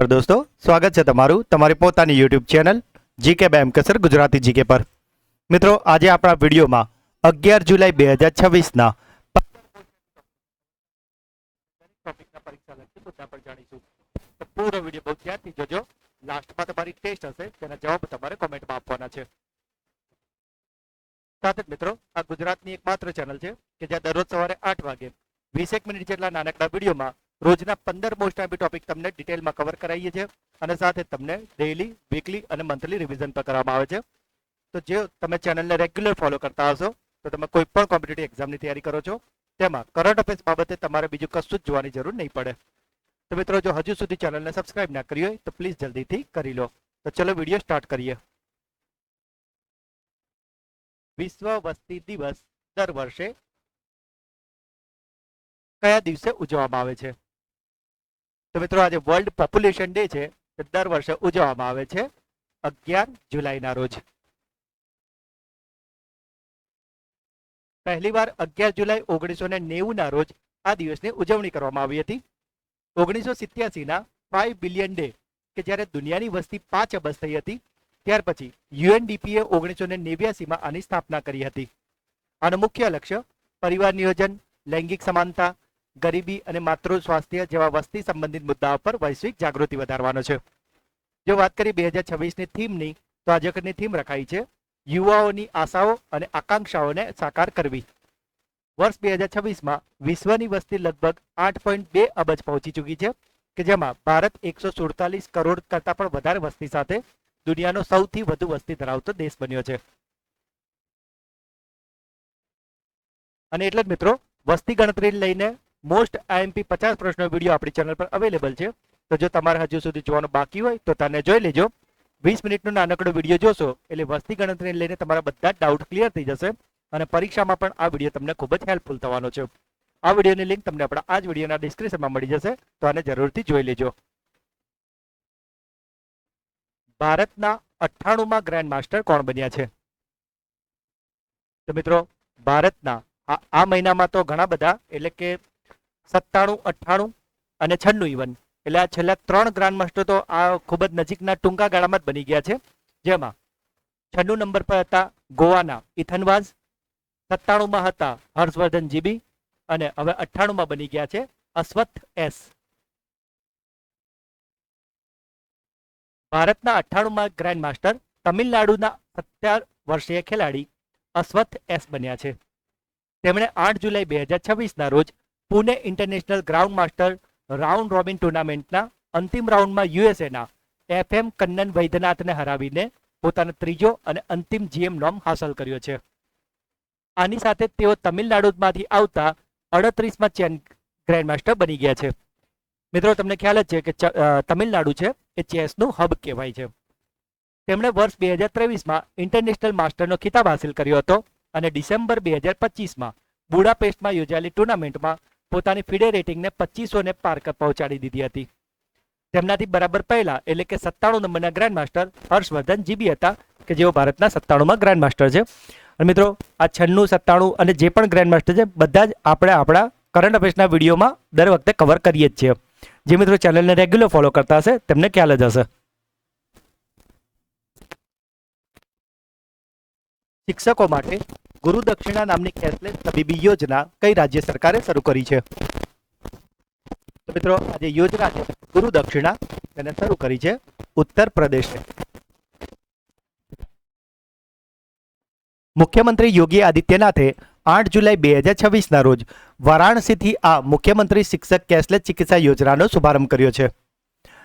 નમસ્કાર દોસ્તો, સ્વાગત છે તમારું તમારી પોતાની યુટ્યુબ ચેનલ જીકે બેમ કસર ગુજરાતી જીકે પર। મિત્રો, આજે આપણા વિડીયોમાં 11 જુલાઈ 2026ના ટોપિકના પરીક્ષાલક્ષી મુદ્દા પર જાણીશું। તો પૂરો વિડીયો બહુ ધ્યાનથી જોજો। લાસ્ટમાં તમારી ટેસ્ટ હશે, તેના જવાબ તમારે કોમેન્ટમાં આપવાના છે। સાથે જ મિત્રો, આ ગુજરાતની એકમાત્ર ચેનલ છે કે જ્યાં દરરોજ સવારે 8 વાગે 20 મિનિટ જેટલા નાનકડા વિડીયોમાં રોજના 15 મોસ્ટ આઈએમપી ટોપિક તમને ડિટેલમાં કવર કરાવીએ છીએ અને સાથે તમને ડેઈલી, વીકલી અને મંથલી રિવિઝન પર કરવામાં આવે છે। તો જે તમે ચેનલને રેગ્યુલર ફોલો કરતા હશો તો તમે કોઈ પણ કોમ્પિટિટિવ એક્ઝામની તૈયારી કરો છો તેમાં કરંટ અફેર્સ બાબતે તમારે બીજું કશું જ જોવાની જરૂર નહીં પડે। તો મિત્રો, જો હજુ સુધી ચેનલને સબસ્ક્રાઇબ ના કરી હોય તો પ્લીઝ જલ્દીથી કરી લો। તો ચલો વિડીયો સ્ટાર્ટ કરીએ। વિશ્વ વસ્તી દિવસ દર વર્ષે કયા દિવસે ઉજવવામાં આવે છે? તો મિત્રો, આજે વર્લ્ડ પોપ્યુલેશન ડે છે તે દર વર્ષે ઉજવવામાં આવે છે 11 જુલાઈના રોજ। પહેલીવાર 11 જુલાઈ 1990ના રોજ આ દિવસની ઉજવણી કરવામાં આવી હતી। 1987ના 5 બિલિયન ડે કે જ્યારે દુનિયાની વસ્તી 5 અબજ થઈ હતી, ત્યાર પછી યુએનડીપીએ 1989માં આની સ્થાપના કરી હતી। આનો મુખ્ય લક્ષ્ય પરિવાર નિયોજન, લૈંગિક સમાનતા, ગરીબી અને માતૃ સ્વાસ્થ્ય જેવા વસ્તી સંબંધિત મુદ્દાઓ પર વૈશ્વિક જાગૃતિ વધારવાનો છે। જો વાત કરી 2026ની થીમની, તો આ વખતની થીમ રખાઈ છે યુવાઓની આશાઓ અને આકાંક્ષાઓને સાકાર કરવી। વર્ષ 2026માં વિશ્વની વસ્તી લગભગ 8.2 અબજ પહોંચી ચૂકી છે કે જેમાં ભારત 147 કરોડ કરતાં પણ વધારે વસ્તી સાથે દુનિયાનો સૌથી વધુ વસ્તી ધરાવતો દેશ બન્યો છે। અને એટલે જ મિત્રો, વસ્તી ગણતરીને લઈને મોસ્ટ આઈએમપી 50 પ્રશ્નો વિડીયો આપણી ચેનલ પર અવેલેબલ છે। તો જો તમારે હજુ સુધી જોવાનું બાકી હોય તો તેને જોઈ લેજો। 20 મિનિટનો નાનકડો વિડીયો જોશો એટલે વસ્તી ગણતરીને લઈને તમારા બધા જ ડાઉટ ક્લિયર થઈ જશે અને પરીક્ષામાં પણ આ વિડીયો તમને ખૂબ જ હેલ્પફુલ થવાનો છે। આ વિડીયોની લિંક તમને આપણા આ જ વિડીયોના ડિસ્ક્રિપ્શનમાં મળી જશે, તો આને જરૂરથી જોઈ લેજો। ભારતના 98માં ગ્રાન્ડ માસ્ટર કોણ બન્યા છે? તો મિત્રો, ભારતના આ મહિનામાં તો ઘણા બધા, એટલે કે 97, 98 અને 96 ઇવન, એટલે આ છેલ્લા 3 ગ્રાન્ડ માસ્ટર તો આ ખૂબ જ નજીકના ટૂંકા ગાળામાં જ બની ગયા છે। જેમાં 96 નંબર પર હતા ગોવાના ઇથન વાઝ, 97માં હતા હર્ષવર્ધન જીબી અને હવે 98માં બની ગયા છે અશ્વથ એસ। ભારતના 98માં ગ્રાન્ડ માસ્ટર તમિલનાડુના 17 વર્ષીય ખેલાડી અશ્વથ એસ બન્યા છે। તેમણે 8 જુલાઈ 2026ના રોજ Pune international grandmaster round robin ટુર્નામેન્ટના અંતિમ રાઉન્ડમાં યુએસએના FM કન્નન વૈદ્યનાથને હરાવીને પોતાનો ત્રીજો અને અંતિમ જીએમ નોમ હાંસલ કર્યો છે। આની સાથે તેઓ તમિલનાડુમાંથી આવતા 38માં ચેન ગ્રાન્ડ માસ્ટર બની ગયા છે। મિત્રો, તમને ખ્યાલ જ છે કે તમિલનાડુ છે એ ચેસનું હબ કહેવાય છે। તેમણે વર્ષ 2023માં ઇન્ટરનેશનલ માસ્ટરનો ખિતાબ હાંસલ કર્યો હતો અને ડિસેમ્બર 2025માં બુડાપેસ્ટમાં યોજાયેલી ટુર્નામેન્ટમાં પોતાની ફિડે રેટિંગને 2500ને પાર પહોંચાડી દીધી હતી। તેમનાથી બરાબર પહેલા, એટલે કે 97 નંબરના ગ્રાન્ડ માસ્ટર હર્ષવર્ધન જીબી હતા કે જેઓ ભારતના 97માં ગ્રાન્ડ માસ્ટર છે। અને મિત્રો, આ 96, 97 અને જે પણ ગ્રાન્ડ માસ્ટર છે બધા જ આપણે આપણા કરંટ અફેર્સના વિડીયોમાં દર વખતે કવર કરીએ જ છીએ। જે મિત્રો ચેનલને રેગ્યુલર ફોલો કરતા હશે તેમને ખ્યાલ જ હશે। શિક્ષકો માટે ગુરુ દક્ષિણા નામની કેશલેસ તબીબી યોજના કઈ રાજ્ય સરકારે શરૂ કરી છે? તો મિત્રો, આ જે યોજના છે ગુરુ દક્ષિણા, તેને શરૂ કરી છે ઉત્તર પ્રદેશે। મુખ્યમંત્રી યોગી આદિત્યનાથે 8 જુલાઈ 2026ના રોજ વારાણસીથી આ મુખ્યમંત્રી શિક્ષક કેશલેસ ચિકિત્સા યોજનાનો શુભારંભ કર્યો છે।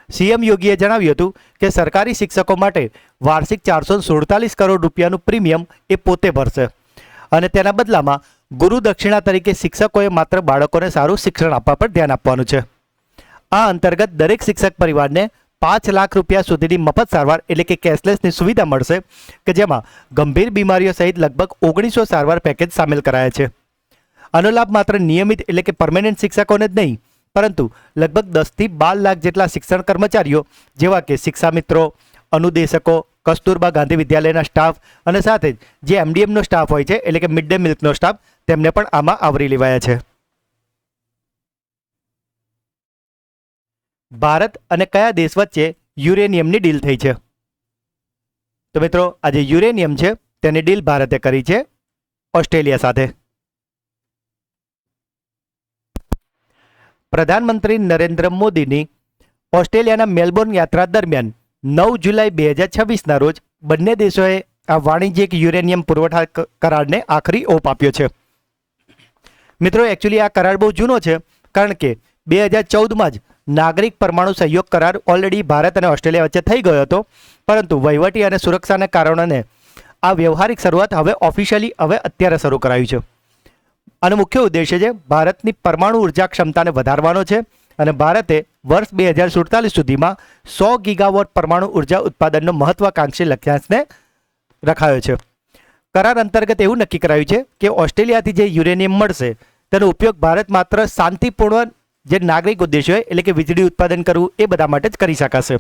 સીએમ યોગીએ જણાવ્યું હતું કે સરકારી શિક્ષકો માટે વાર્ષિક 447 કરોડ રૂપિયાનું પ્રીમિયમ એ પોતે ભરશે અને તેના બદલામાં ગુરુ દક્ષિણા તરીકે શિક્ષકોએ માત્ર બાળકોને સારું શિક્ષણ આપવા પર ધ્યાન આપવાનું છે। આ અંતર્ગત દરેક શિક્ષક પરિવારને 5 લાખ રૂપિયા સુધીની મફત સારવાર, એટલે કે કેશલેસની સુવિધા મળશે કે જેમાં ગંભીર બીમારીઓ સહિત લગભગ 1900 સારવાર પેકેજ સામેલ કરાયા છે। આનો લાભ માત્ર નિયમિત, એટલે કે પરમેનન્ટ શિક્ષકોને જ નહીં, પરંતુ લગભગ 10 થી 12 લાખ જેટલા શિક્ષણ કર્મચારીઓ જેવા કે શિક્ષા મિત્રો, અનુદેશકો, કસ્તુરબા ગાંધી વિદ્યાલયના સ્ટાફ અને સાથે જ જે એમડીએમનો સ્ટાફ હોય છે, એટલે કે મિડ ડે મિલ્કનો સ્ટાફ, તેમને પણ આમાં આવરી લેવાયા છે। ભારત અને કયા દેશ વચ્ચે યુરેનિયમની ડીલ થઈ છે? તો મિત્રો આ જે યુરેનિયમ છે તેની ડીલ ભારતે કરી છે ઓસ્ટ્રેલિયા સાથે. પ્રધાનમંત્રી નરેન્દ્ર મોદીની ઓસ્ટ્રેલિયાના મેલબોર્ન યાત્રા દરમિયાન 9 જુલાઈ 2026ના રોજ બંને દેશોએ આ વાણિજ્યિક યુરેનિયમ પુરવઠા કરારને આખરી ઓપ આપ્યો છે. મિત્રો એકચ્યુઅલી આ કરાર બહુ જૂનો છે, કારણ કે 2014માં જ નાગરિક પરમાણુ સહયોગ કરાર ઓલરેડી ભારત અને ઓસ્ટ્રેલિયા વચ્ચે થઈ ગયો હતો, પરંતુ વહીવટી અને સુરક્ષાના કારણોને આ વ્યવહારિક શરૂઆત હવે ઓફિશિયલી અત્યારે શરૂ કરાયું છે. આનો મુખ્ય ઉદ્દેશ્ય છે ભારતની પરમાણુ ઉર્જા ક્ષમતાને વધારવાનો છે અને ભારતે વર્ષ 2047 સુધીમાં 100 ગીગાવોટ પરમાણુ ઉર્જા ઉત્પાદનનો મહત્વાકાંક્ષી લક્ષ્યાંકને રખાયો છે. કરાર અંતર્ગત એવું નક્કી કરાયું છે કે ઓસ્ટ્રેલિયાથી જે યુરેનિયમ મળશે તેનો ઉપયોગ ભારત માત્ર શાંતિપૂર્ણ જે નાગરિક ઉદ્દેશ્ય હોય એટલે કે વીજળી ઉત્પાદન કરવું એ બધા માટે જ કરી શકાશે.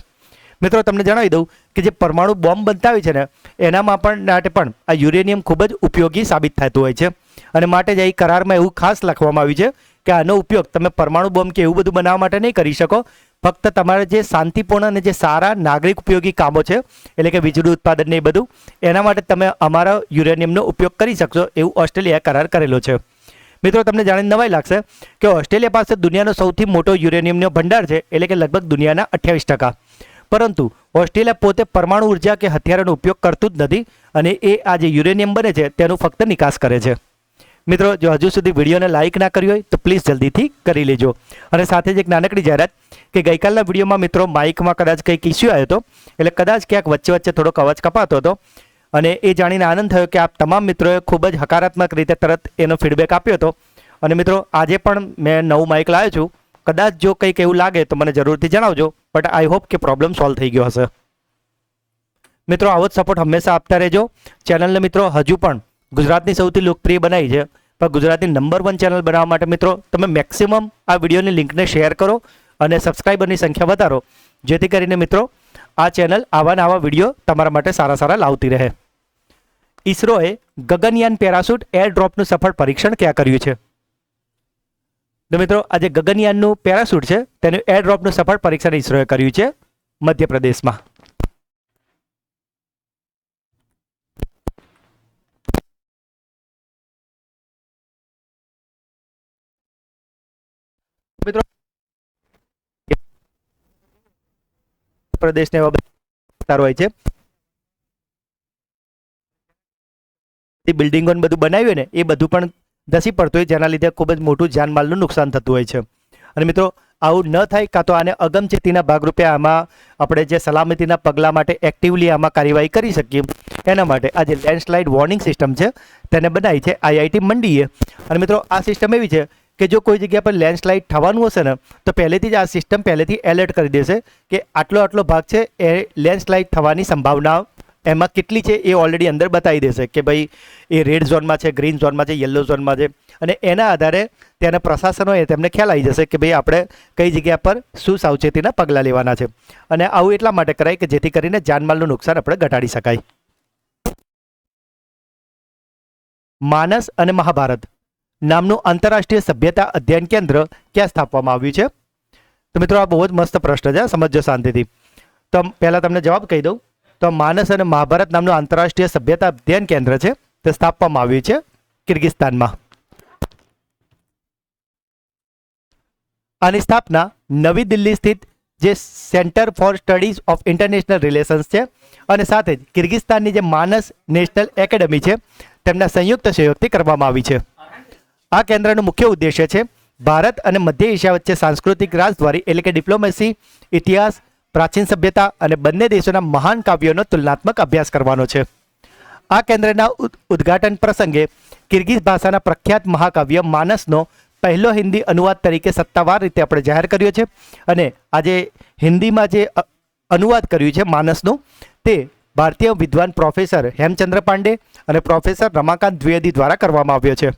મિત્રો તમને જણાવી દઉં કે જે પરમાણુ બોમ્બ બનતા હોય છે ને એનામાં પણ આ યુરેનિયમ ખૂબ જ ઉપયોગી સાબિત થતું હોય છે અને માટે જ અહીં કરારમાં એવું ખાસ લખવામાં આવ્યું છે કે આનો ઉપયોગ તમે પરમાણુ બોમ્બ કે એવું બધું બનાવવા માટે નહીં કરી શકો. ફક્ત તમારે જે શાંતિપૂર્ણ અને જે સારા નાગરિક ઉપયોગી કામો છે એટલે કે વીજળી ઉત્પાદન ને એ બધું એના માટે તમે અમારા યુરેનિયમનો ઉપયોગ કરી શકશો એવું ઓસ્ટ્રેલિયાએ કરાર કરેલો છે. મિત્રો તમને જાણીને નવાઈ લાગશે કે ઓસ્ટ્રેલિયા પાસે દુનિયાનો સૌથી મોટો યુરેનિયમનો ભંડાર છે એટલે કે લગભગ દુનિયાના 28%. પરંતુ ઓસ્ટ્રેલિયા પોતે પરમાણુ ઉર્જા કે હથિયારોનો ઉપયોગ કરતું જ નથી અને એ આ જે યુરેનિયમ બને છે તેનું ફક્ત નિકાસ કરે છે. મિત્રો જો હજુ સુધી વિડીયોને લાઇક ના કરી હોય તો પ્લીઝ જલ્દીથી કરી લેજો. અને સાથે જ એક નાનકડી જાહેરાત કે ગઈકાલના વિડીયોમાં મિત્રો માઇકમાં કદાચ કંઈક ઇસ્યુ આવ્યો હતો, એટલે કદાચ ક્યાંક વચ્ચે થોડોક અવાજ કપાતો હતો અને એ જાણીને આનંદ થયો કે આપ તમામ મિત્રોએ ખૂબ જ હકારાત્મક રીતે તરત એનો ફીડબેક આપ્યો હતો. અને મિત્રો આજે પણ મેં નવું માઇક લાવ્યો છું, કદાચ જો કંઈક એવું લાગે તો મને જરૂરથી જણાવજો, બટ આઈ હોપ કે પ્રોબ્લેમ સોલ્વ થઈ ગયો હશે. મિત્રો આવો જ સપોર્ટ હંમેશા આપતા રહેજો. ચેનલને મિત્રો હજુ પણ ગુજરાતની સૌથી લોકપ્રિય બનાવી છે, પણ ગુજરાતની નંબર 1 ચેનલ બનાવવા માટે મિત્રો તમે મેક્સિમમ આ વિડીયોની લિંકને શેર કરો અને સબસ્ક્રાઈબરની સંખ્યા વધારો, જેથી કરીને મિત્રો આ ચેનલ આવા નવા વિડીયો તમારા માટે સારા લાવતી રહે. ઇસરોએ ગગનયાન પેરાશૂટ એર ડ્રોપનું સફળ પરીક્ષણ ક્યાં કર્યું છે? તો મિત્રો આ જે ગગનયાનનું પેરાશૂટ છે તેનું એર ડ્રોપનું સફળ પરીક્ષણ ઇસરોએ કર્યું છે મધ્યપ્રદેશમાં. મિત્રો પ્રદેશને હોય છે બિલ્ડિંગો બધું બનાવ્યું ને એ બધું પણ ધસી પડતું હોય, જેના લીધે ખૂબ જ મોટું જાનમાલનું નુકસાન થતું હોય છે. અને મિત્રો આવું ન થાય કાં તો આને અગમચેતીના ભાગરૂપે આમાં આપણે જે સલામતીના પગલાં માટે એક્ટિવલી આમાં કાર્યવાહી કરી શકીએ એના માટે આ જે લેન્ડસ્લાઇડ વોર્નિંગ સિસ્ટમ છે તેને બનાવી છે IIT મંડીએ. અને મિત્રો આ સિસ્ટમ એવી છે કે જો કોઈ જગ્યા પર લેન્ડસ્લાઇડ થવાનું હશે ને તો પહેલેથી જ આ સિસ્ટમ પહેલેથી એલર્ટ કરી દેશે કે આટલો ભાગ છે એ લેન્ડસ્લાઇડ થવાની સંભાવના એમાં કેટલી છે એ ઓલરેડી અંદર બતાવી દેશે કે ભાઈ એ રેડ ઝોનમાં છે, ગ્રીન ઝોનમાં છે, યલો ઝોનમાં છે. અને એના આધારે ત્યાંના પ્રશાસનો એ તેમને ખ્યાલ આવી જશે કે ભાઈ આપણે કઈ જગ્યા પર શું સાવચેતીના પગલાં લેવાના છે. અને આવું એટલા માટે કરાય કે જેથી કરીને જાનમાલનું નુકસાન આપણે ઘટાડી શકાય. માનસ અને મહાભારત નામનું આંતરરાષ્ટ્રીય સભ્યતા અધ્યયન કેન્દ્ર ક્યાં સ્થાપવામાં આવ્યું છે? તો મિત્રો આ બહુ જ મસ્ત પ્રશ્ન છે, સમજજો શાંતિથી. તો પહેલાં તમને જવાબ કહી દઉં તો માનસ અને મહાભારત નામનું આંતરરાષ્ટ્રીય સભ્યતા અધ્યયન કેન્દ્ર છે તે સ્થાપવામાં આવ્યું છે કિર્ગિસ્તાનમાં. આની સ્થાપના નવી દિલ્હી સ્થિત જે centre for studies of international relations છે અને સાથે જ કિર્ગિસ્તાનની જે માનસ નેશનલ એકેડમી છે તેમના સંયુક્ત સહયોગથી કરવામાં આવી છે. આ કેન્દ્રનો મુખ્ય ઉદ્દેશ્ય છે ભારત અને મધ્ય એશિયા વચ્ચે સાંસ્કૃતિક રાજદ્વારી એટલે કે ડિપ્લોમેસી, ઇતિહાસ, પ્રાચીન સભ્યતા અને બંને દેશોના મહાન કાવ્યોનો તુલનાત્મક અભ્યાસ કરવાનો છે. આ કેન્દ્રના ઉદ્ઘાટન પ્રસંગે કિર્ગિઝ ભાષાના પ્રખ્યાત મહાકાવ્ય માનસનો પહેલો હિન્દી અનુવાદ તરીકે સત્તાવાર રીતે આપણે જાહેર કર્યો છે. અને આજે હિન્દીમાં જે અનુવાદ કર્યું છે માનસનું તે ભારતીય વિદ્વાન પ્રોફેસર હેમચંદ્ર પાંડે અને પ્રોફેસર રમાકાંત દ્વિવેદી દ્વારા કરવામાં આવ્યો છે.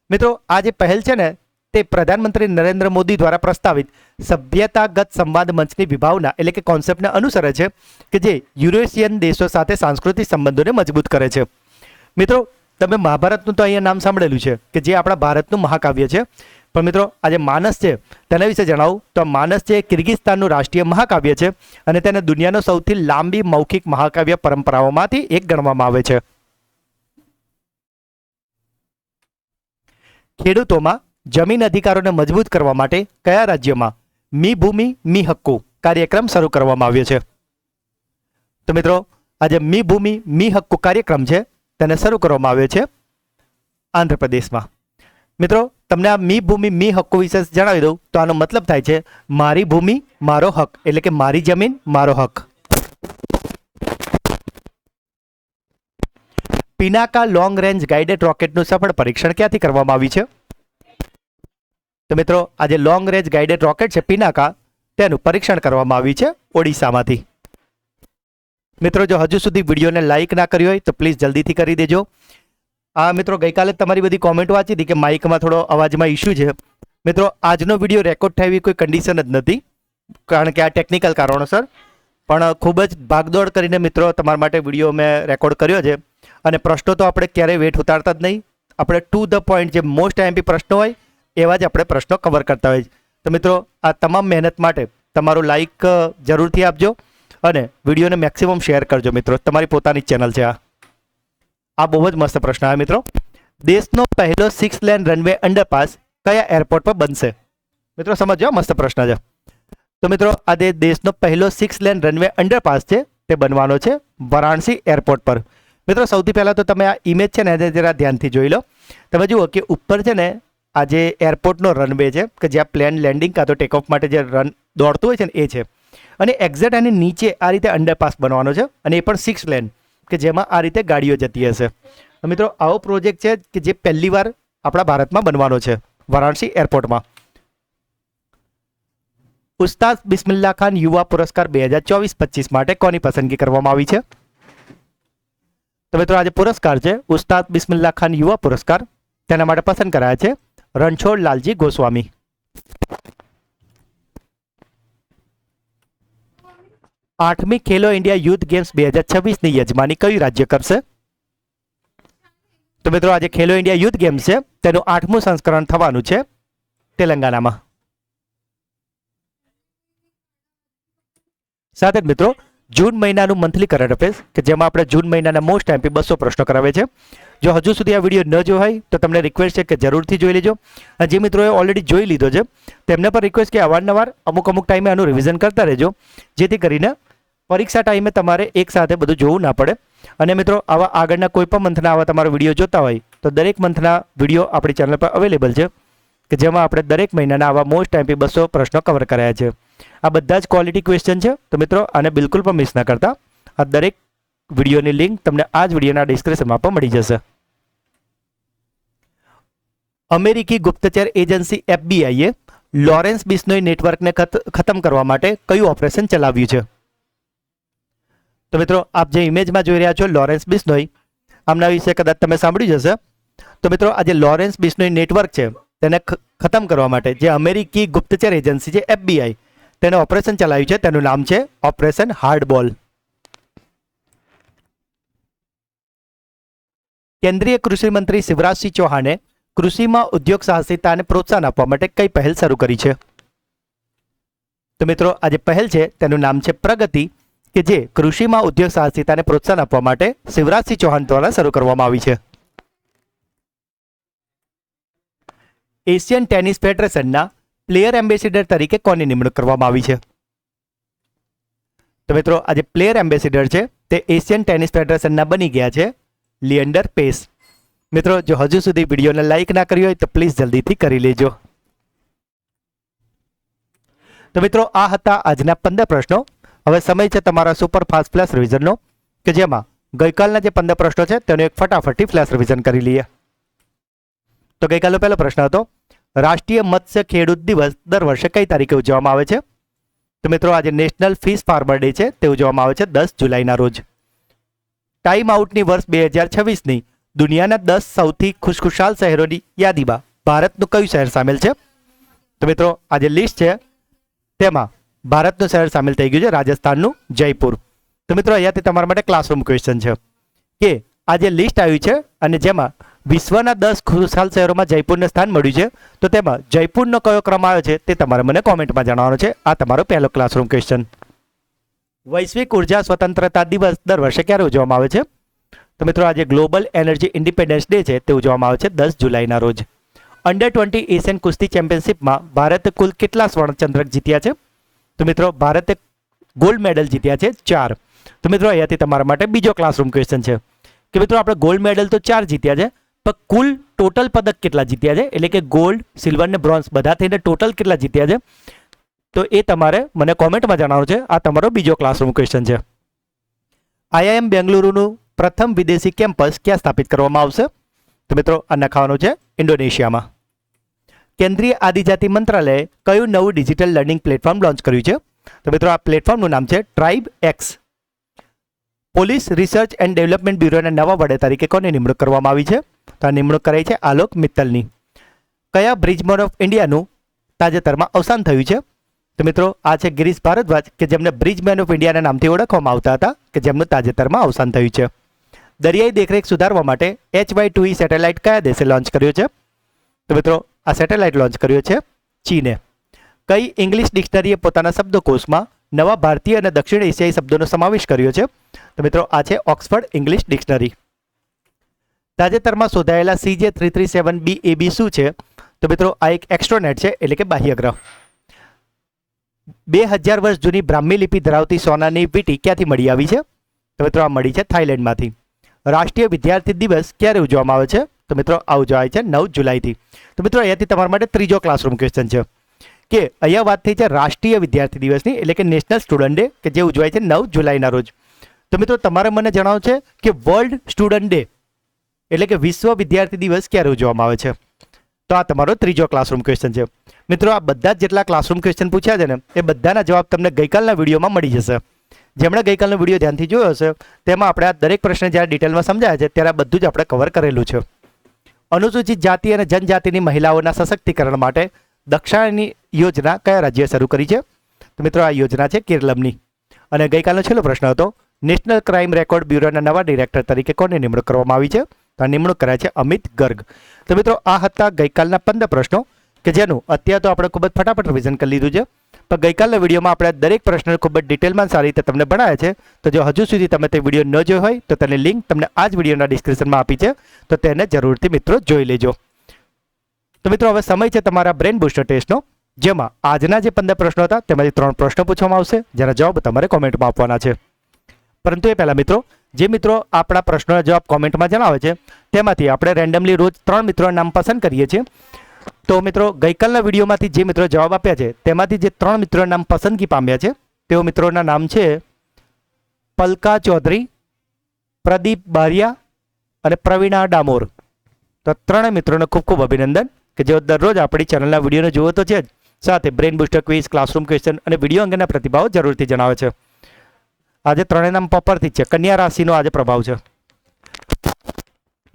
મિત્રો આ જે પહેલ છે ને તે પ્રધાનમંત્રી નરેન્દ્ર મોદી દ્વારા પ્રસ્તાવિત સભ્યતાગત સંવાદ મંચની વિભાવના એટલે કે કોન્સેપ્ટને અનુસરે છે કે જે યુરેશિયન દેશો સાથે સાંસ્કૃતિક સંબંધોને મજબૂત કરે છે. મિત્રો તમે મહાભારતનું તો અહીંયા નામ સાંભળેલું છે કે જે આપણા ભારતનું મહાકાવ્ય છે, પણ મિત્રો આજે માનસ છે તેના વિશે જણાવું તો માનસ છે કિર્ગિસ્તાનનું રાષ્ટ્રીય મહાકાવ્ય છે અને તેને દુનિયાનો સૌથી લાંબી મૌખિક મહાકાવ્ય પરંપરાઓમાંથી એક ગણવામાં આવે છે. ખેડૂતોમાં જમીન અધિકારોને મજબૂત કરવા માટે કયા રાજ્યમાં મી ભૂમિ મી હક્કુ કાર્યક્રમ શરૂ કરવામાં આવ્યો છે? તો મિત્રો આજે મી ભૂમિ મી હક્કુ કાર્યક્રમ છે તેને શરૂ કરવામાં આવ્યો છે આંધ્રપ્રદેશમાં. મિત્રો તમને આ મી ભૂમિ મી હક્કુ વિશે જણાવી દઉં તો આનો મતલબ થાય છે મારી ભૂમિ મારો હક, એટલે કે મારી જમીન મારો હક. પિનાકા લોંગ રેન્જ ગાઇડેડ રોકેટનું સફળ પરીક્ષણ ક્યાંથી કરવામાં આવ્યું છે? તો મિત્રો આજે લોંગ રેન્જ ગાઇડેડ રોકેટ છે પિનાકા, તેનું પરીક્ષણ કરવામાં આવ્યું છે ઓડિશામાંથી. મિત્રો જો હજુ સુધી વિડીયોને લાઇક ના કરી હોય તો પ્લીઝ જલ્દીથી કરી દેજો. મિત્રો ગઈકાલે તમારી બધી કોમેન્ટ વાંચી હતી કે માઇકમાં થોડો અવાજમાં ઇશ્યુ છે. મિત્રો આજનો વિડીયો રેકોર્ડ થાય એવી કોઈ કન્ડિશન જ નથી, કારણ કે આ ટેકનિકલ કારણોસર, પણ ખૂબ જ ભાગદોડ કરીને મિત્રો તમારા માટે વિડીયો મેં રેકોર્ડ કર્યો છે. અને પ્રશ્નો તો આપણે ક્યારેય વેટ ઉતારતા જ નહીં, આપણે ટુ ધ પોઈન્ટ જે મોસ્ટ આઈએમપી પ્રશ્નો હોય એવા જ આપણે પ્રશ્નો કવર કરતા હોય. તો મિત્રો આ તમામ મહેનત માટે તમારું લાઇક જરૂરથી આપજો અને વિડીયોને મેક્સિમમ શેર કરજો. મિત્રો તમારી પોતાની ચેનલ છે આ બહુ જ મસ્ત પ્રશ્ન આવે મિત્રો. દેશનો પહેલો 6 લેન રનવે અંડરપાસ કયા એરપોર્ટ પર બનશે? મિત્રો સમજો, મસ્ત પ્રશ્ન છે. તો મિત્રો આ દેશનો પહેલો 6 લેન રનવે અંડરપાસ છે તે બનવાનો છે વારાણસી એરપોર્ટ પર. મિત્રો સૌથી પહેલાં તો તમે આ ઇમેજ છે ને એને જરા ધ્યાનથી જોઈ લો. તમે જુઓ કે ઉપર છે ને આ જે એરપોર્ટનો રનવે છે કે જ્યાં પ્લેન લેન્ડિંગ કાં તો ટેક ઓફ માટે જે રન દોડતું હોય છે ને એ છે, અને એક્ઝેક્ટ આની નીચે આ રીતે અંડરપાસ બનવાનો છે, અને એ પણ 6 લેન કે જેમાં આ રીતે ગાડીઓ જતી હશે. મિત્રો આવો પ્રોજેક્ટ છે કે જે પહેલીવાર આપણા ભારતમાં બનવાનો છે વારાણસી એરપોર્ટમાં. ઉસ્તાદ બિસ્મિલ્લાહ ખાન યુવા પુરસ્કાર 2024-25 માટે કોની પસંદગી કરવામાં આવી છે? તો મિત્રો આજે પુરસ્કાર છે ઉસ્તાદ બિસ્મિલ્લાહ ખાન યુવા પુરસ્કાર, તેના માટે પસંદ કરાયા છે રણછોડ લાલજી ગોસ્વામી. આઠમી ખેલો ઇન્ડિયા યુથ ગેમ્સ 2026ની યજમાની કયું રાજ્ય કરશે? તો મિત્રો આજે ખેલો ઇન્ડિયા યુથ ગેમ્સ છે તેનું 8મું સંસ્કરણ થવાનું છે તેલંગાનામાં. સાથે જ મિત્રો જૂન મહિનાનું મંથલી કરંટ અફેર્સ કે જેમાં આપણે જૂન મહિનાના મોસ્ટ આઈએમપી 200 પ્રશ્નો કરાવે છે. જો હજુ સુધી આ વિડીયો ન જોયો હોય તો તમને રિક્વેસ્ટ છે કે જરૂરથી જોઈ લેજો. અને જે મિત્રોએ ઓલરેડી જોઈ લીધો છે તેમને પણ રિક્વેસ્ટ કે અવારનવાર અમુક ટાઈમે આનું રિવિઝન કરતા રહેજો, જેથી કરીને પરીક્ષા ટાઈમે તમારે એકસાથે બધું જોવું ના પડે. અને મિત્રો આવા આગળના કોઈ પણ મંથના આવા તમારો વિડીયો જોતા હોય તો દરેક મંથના વિડીયો આપણી ચેનલ પર અવેલેબલ છે કે જેમાં આપણે દરેક મહિનાના આવા મોસ્ટ આઈએમપી 200 પ્રશ્નો કવર કરાયા છે. આ બધા જ ક્વોલિટી ક્વેશ્ચન છે, તો મિત્રો આને બિલકુલ પણ મિસ ના કરતા. આ દરેક વિડીયોની લિંક તમને આ જ વિડીયોના ડિસ્ક્રિપ્શનમાં પણ મળી જશે. અમેરિકી ગુપ્તચર એજન્સી FBI એ લોરેન્સ બિશ્નોઈ નેટવર્કને ખતમ કરવા માટે કયું ઓપરેશન ચલાવ્યું છે? તો મિત્રો આપ જે ઇમેજમાં જોઈ રહ્યા છો લોરેન્સ બિશ્નોઈ, આમના વિશે કદાચ તમે સાંભળ્યું જ હશે. તો મિત્રો આ જે લોરેન્સ બિશ્નોઈ નેટવર્ક છે તેને ખતમ કરવા માટે જે અમેરિકી ગુપ્તચર એજન્સી છે FBI તેને ઓપરેશન ચલાવ્યું છે, તેનું નામ છે ઓપરેશન હાર્ડબોલ. કેન્દ્રીય કૃષિ મંત્રી શિવરાજસિંહ ચૌહાણે કૃષિમાં ઉદ્યોગ સાહસિકતાને પ્રોત્સાહન આપવા માટે કઈ પહેલ શરૂ કરી છે? તો મિત્રો આ જે પહેલ છે તેનું નામ છે પ્રગતિ, કે જે કૃષિમાં ઉદ્યોગ સાહસિકતાને પ્રોત્સાહન આપવા માટે શિવરાજસિંહ ચૌહાણ દ્વારા શરૂ કરવામાં આવી છે. એશિયન ટેનિસ ફેડરેશનના પ્લેયર એમ્બેસેડર તરીકે કોની નિમણૂક કરવામાં આવી છે? તો મિત્રો આજે પ્લેયર એમ્બેસેડર છે તે એશિયન ટેનિસ ફેડરેશનના બની ગયા છે લિએન્ડર પેસ. મિત્રો જો હજુ સુધી વિડીયોને લાઇક ના કરી હોય તો પ્લીઝ જલ્દીથી કરી લેજો. તો મિત્રો આ હતા આજના 15 પ્રશ્નો. હવે સમય છે તમારા સુપર ફાસ્ટ ફ્લેશ રિવિઝનનો કે જેમાં ગઈકાલના જે 15 પ્રશ્નો છે તેનું એક ફટાફટથી ફ્લેશ રિવિઝન કરી લઈએ. તો ગઈકાલનો પહેલો પ્રશ્ન હતો રાષ્ટ્રીય મત્સ્ય ખેડૂત દિવસ દર વર્ષે કઈ તારીખે ઉજવવામાં આવે છે? તો મિત્રો આજે નેશનલ ફિશ ફાર્મર ડે છે તે ઉજવવામાં આવે છે 10 જુલાઈના રોજ. ટાઈમ આઉટની વર્ષ 2026ની દુનિયાના 10 સૌથી ખુશખુશાલ શહેરોની યાદીમાં ભારતનું કયું શહેર સામેલ છે? તો મિત્રો આ જે લિસ્ટ છે તેમાં ભારતનું શહેર સામેલ થઈ ગયું છે રાજસ્થાનનું જયપુર. તો મિત્રો અહીંયાથી તમારા માટે ક્લાસરૂમ ક્વેશ્ચન છે કે આ જે લિસ્ટ આવ્યું છે અને જેમાં વિશ્વના 10 ખુશાલ શહેરોમાં જયપુરને સ્થાન મળ્યું છે, તો તેમાં જયપુરનો કયો ક્રમ આવે છે તે તમારે મને કોમેન્ટમાં જણાવવાનો છે. આ તમારો પહેલો ક્લાસરૂમ ક્વેશ્ચન. વૈશ્વિક ઉર્જા સ્વતંત્રતા દિવસ દર વર્ષે ક્યારે ઉજવવામાં આવે છે? તો મિત્રો આજે ગ્લોબલ એનર્જી ઇન્ડિપેન્ડન્સ ડે છે તે ઉજવવામાં આવે છે 10 જુલાઈના રોજ. અંડર-20 એશિયન કુસ્તી ચેમ્પિયનશિપમાં ભારતે કુલ કેટલા સ્વર્ણચંદ્રક જીત્યા છે? તો મિત્રો ભારતે ગોલ્ડ મેડલ જીત્યા છે 4. તો મિત્રો અહીંયાથી તમારા માટે બીજો ક્લાસરૂમ ક્વેશ્ચન છે કે મિત્રો આપણે ગોલ્ડ મેડલ તો 4 જીત્યા છે, પણ કુલ ટોટલ પદક કેટલા જીત્યા છે, એટલે કે ગોલ્ડ, સિલ્વર ને બ્રોન્ઝ બધા થઈને ટોટલ કેટલા જીત્યા છે, તો એ તમારે મને કોમેન્ટમાં જણાવવાનું છે. આ તમારો બીજો ક્લાસરૂમ ક્વેશ્ચન છે. IIM બેંગલુરુનું પ્રથમ વિદેશી કેમ્પસ ક્યાં સ્થાપિત કરવામાં આવશે? તો મિત્રો આ નખાવાનું છે ઇન્ડોનેશિયામાં. કેન્દ્રીય આદિજાતિ મંત્રાલયે કયું નવું ડિજિટલ લર્નિંગ પ્લેટફોર્મ લોન્ચ કર્યું છે? તો મિત્રો આ પ્લેટફોર્મનું નામ છે tribe X. Police research and development બ્યુરોના નવા વડા તરીકે કોની નિમણૂક કરવામાં આવી છે? તો આ નિમણૂક કરાઈ છે આલોક મિત્તલની. કયા બ્રિજમેન ઓફ ઇન્ડિયાનું તાજેતરમાં અવસાન થયું છે? તો મિત્રો આ છે ગિરીશ ભારદ્વાજ કે જેમને બ્રિજમેન ઓફ ઇન્ડિયાના નામથી ઓળખવામાં આવતા હતા, કે જેમનું તાજેતરમાં અવસાન થયું છે. દરિયાઈ દેખરેખ સુધારવા માટે HY-2E સેટેલાઇટ કયા દેશે લોન્ચ કર્યો છે? તો મિત્રો આ સેટેલાઇટ લોન્ચ કર્યો છે ચીને. કઈ ઇંગ્લિશ ડિક્શનરીએ પોતાના શબ્દકોશમાં નવા ભારતીય અને દક્ષિણ એશિયાઈ શબ્દોનો સમાવેશ કર્યો છે? તો મિત્રો આ છે ઓક્સફર્ડ ઇંગ્લિશ ડિક્શનરી. તાજેતરમાં શોધાયેલા CJ-337b-AB શું છે? તો મિત્રો આ એક એક્સ્ટ્રોનેટ છે, એટલે કે બાહ્ય ગ્રહ. 2000 વર્ષ જૂની બ્રાહ્મી લિપિ ધરાવતી સોનાની વીંટી ક્યાંથી મળી આવી છે? તો મિત્રો આ મળી છે થાઇલેન્ડમાંથી. રાષ્ટ્રીય વિદ્યાર્થી દિવસ ક્યારે ઉજવવામાં આવે છે? તો મિત્રો આ ઉજવાય છે 9 જુલાઈથી. તો મિત્રો અહીંયાથી તમારા માટે ત્રીજો ક્લાસરૂમ ક્વેશ્ચન છે કે અહીંયા વાત થઈ છે રાષ્ટ્રીય વિદ્યાર્થી દિવસની, એટલે કે નેશનલ સ્ટુડન્ટ ડે, કે જે ઉજવાય છે 9 જુલાઈના રોજ. તો મિત્રો તમારે મને જણાવો છે કે વર્લ્ડ સ્ટુડન્ટ ડે એટલે કે વિશ્વ વિદ્યાર્થી દિવસ ક્યારે ઉજવવામાં આવે છે? તો આ તમારો ત્રીજો ક્લાસરૂમ ક્વેશ્ચન છે. મિત્રો આ બધા જ જેટલા ક્લાસરૂમ ક્વેશ્ચન પૂછ્યા છે ને એ બધાના જવાબ તમને ગઈકાલના વિડીયોમાં મળી જશે. જેમણે ગઈકાલનો વિડીયો ધ્યાનથી જોયો હશે તેમાં આપણે આ દરેક પ્રશ્ન જ્યારે ડિટેલમાં સમજાયા છે ત્યારે આ બધું જ આપણે કવર કરેલું છે. અનુસૂચિત જાતિ અને જનજાતિની મહિલાઓના સશક્તિકરણ માટે દક્ષાની યોજના કયા રાજ્યએ શરૂ કરી છે? તો મિત્રો આ યોજના છે કેરળની. અને ગઈકાલનો છેલ્લો પ્રશ્ન હતો નેશનલ ક્રાઇમ રેકોર્ડ બ્યુરોના નવા ડિરેક્ટર તરીકે કોની નિમણૂક કરવામાં આવી છે? તો આ નિમણૂક કરાય છે અમિત ગર્ગ. તો મિત્રો આ હતા ગઈકાલના 15 પ્રશ્નો કે જેનું અત્યારે તો આપણે ખૂબ જ ફટાફટ રિવિઝન કરી લીધું છે, પણ ગઈકાલના વિડીયોમાં આપણે દરેક પ્રશ્ન ખૂબ જ ડિટેલમાં સારી રીતે તમને ભણાવ્યા છે. તો જો હજુ સુધી તમે તે વિડીયો ન જોયો હોય તો તેની લિંક તમને આ જ વિડીયોના ડિસ્ક્રિપ્શનમાં આપી છે, તો તેને જરૂરથી મિત્રો જોઈ લેજો. તો મિત્રો હવે સમય છે તમારા બ્રેન બૂસ્ટર ટેસ્ટનો, જેમાં આજના જે 15 પ્રશ્નો હતા તેમાંથી 3 પ્રશ્નો પૂછવામાં આવશે, જેના જવાબ તમારે કોમેન્ટમાં આપવાના છે. પરંતુ એ પહેલાં મિત્રો જે મિત્રો આપણા પ્રશ્નોના જવાબ કોમેન્ટમાં જણાવે છે તેમાંથી આપણે રેન્ડમલી રોજ 3 મિત્રોના નામ પસંદ કરીએ છીએ. તો મિત્રો ગઈકાલના વિડીયોમાંથી જે મિત્રો જવાબ આપ્યા છે તેમાંથી જે 3 મિત્રોના નામ પસંદગી પામ્યા છે તેઓ મિત્રોના નામ છે પલકા ચૌધરી, પ્રદીપ બારિયા અને પ્રવીણા ડામોર. તો 3 મિત્રોને ખૂબ ખૂબ અભિનંદન કે જેઓ દરરોજ આપણી ચેનલના વિડીયોને જુઓ તો છે જ, સાથે brain booster quiz, classroom question અને વિડીયો અંગેના પ્રતિભાવો જરૂરથી જણાવે છે. આજે 3 નામ પપરથી જ છે. કન્યા રાશિનો આજે પ્રભાવ છે.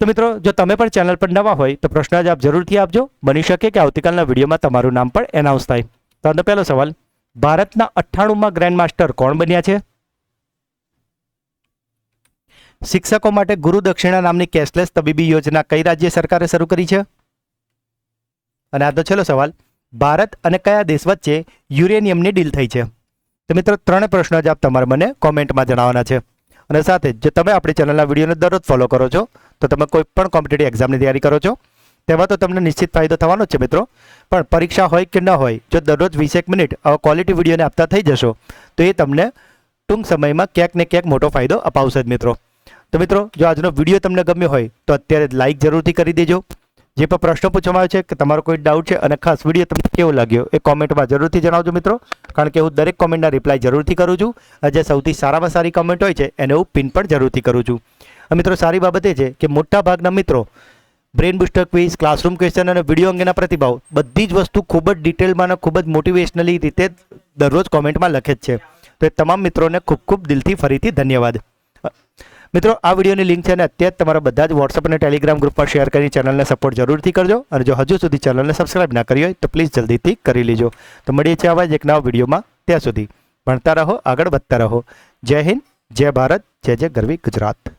તો મિત્રો જો તમે પણ ચેનલ પર નવા હોય તો પ્રશ્ન જવાબ જરૂરથી આપજો. બની શકે કે આવતીકાલના વિડીયોમાં તમારું નામ પણ એનાઉન્સ થાય. તો આજનો પહેલો સવાલ, ભારતના 98માં ગ્રેન્ડ માસ્ટર કોણ બન્યા છે? શિક્ષકો માટે ગુરુ દક્ષિણા નામની કેશલેસ તબીબી યોજના કઈ રાજ્ય સરકારે શરૂ કરી છે? અને આજનો છેલ્લો સવાલ, ભારત અને કયા દેશ વચ્ચે યુરેનિયમની ડીલ થઈ છે? તો મિત્રો 3 પ્રશ્નો જવાબ તમારે મને કોમેન્ટમાં જણાવવાના છે. અને સાથે જો તમે આપણી ચેનલના વિડીયોને દરરોજ ફોલો કરો છો તો તમે કોઈ પણ કોમ્પિટિટિવ એક્ઝામની તૈયારી કરો છો તેમાં તો તમને નિશ્ચિત ફાયદો થવાનો જ છે મિત્રો. પણ પરીક્ષા હોય કે ન હોય, જો દરરોજ 20 મિનિટ આવા ક્વોલિટી વિડીયોને આપતા થઈ જશો તો એ તમને ટૂંક સમયમાં ક્યાંક ને ક્યાંક મોટો ફાયદો અપાવશે જ મિત્રો. તો મિત્રો જો આજનો વિડીયો તમને ગમ્યો હોય તો અત્યારે લાઇક જરૂરથી કરી દેજો. જે પણ પ્રશ્નો પૂછવામાં આવે છે કે તમારો કોઈ ડાઉટ છે અને ખાસ વિડીયો તમને કેવો લાગ્યો એ કોમેન્ટમાં જરૂરથી જણાવજો મિત્રો, કારણ કે હું દરેક કોમેન્ટના રિપ્લાય જરૂરથી કરું છું. જે સૌથી સારામાં સારી કોમેન્ટ હોય છે એને હું પિન પણ જરૂરથી કરું છું. મિત્રો સારી બાબત એ છે કે મોટા ભાગના મિત્રો brain booster quiz, classroom question અને વિડીયો અંગેના પ્રતિભાવ બધી જ વસ્તુ ખૂબ જ ડિટેલમાં અને ખૂબ જ મોટિવેશનલી રીતે દરરોજ કોમેન્ટમાં લખે જ છે. તો એ તમામ મિત્રોને ખૂબ ખૂબ દિલથી ફરીથી ધન્યવાદ. મિત્રો આ વિડીયોની લિંક છે ને અત્યારે તમારા બધા જ વોટ્સઅપ અને ટેલિગ્રામ ગ્રુપ પર શેર કરી ચેનલને સપોર્ટ જરૂરથી કરજો. અને જો હજુ સુધી ચેનલને સબસ્ક્રાઇબ ના કરી હોય તો પ્લીઝ જલ્દીથી કરી લેજો. તો મળીએ છીએ આવા જ એક નવા વિડીયોમાં. ત્યાં સુધી ભણતા રહો, આગળ વધતા રહો. જય હિન્દ, જય ભારત, જય જય ગરવી ગુજરાત.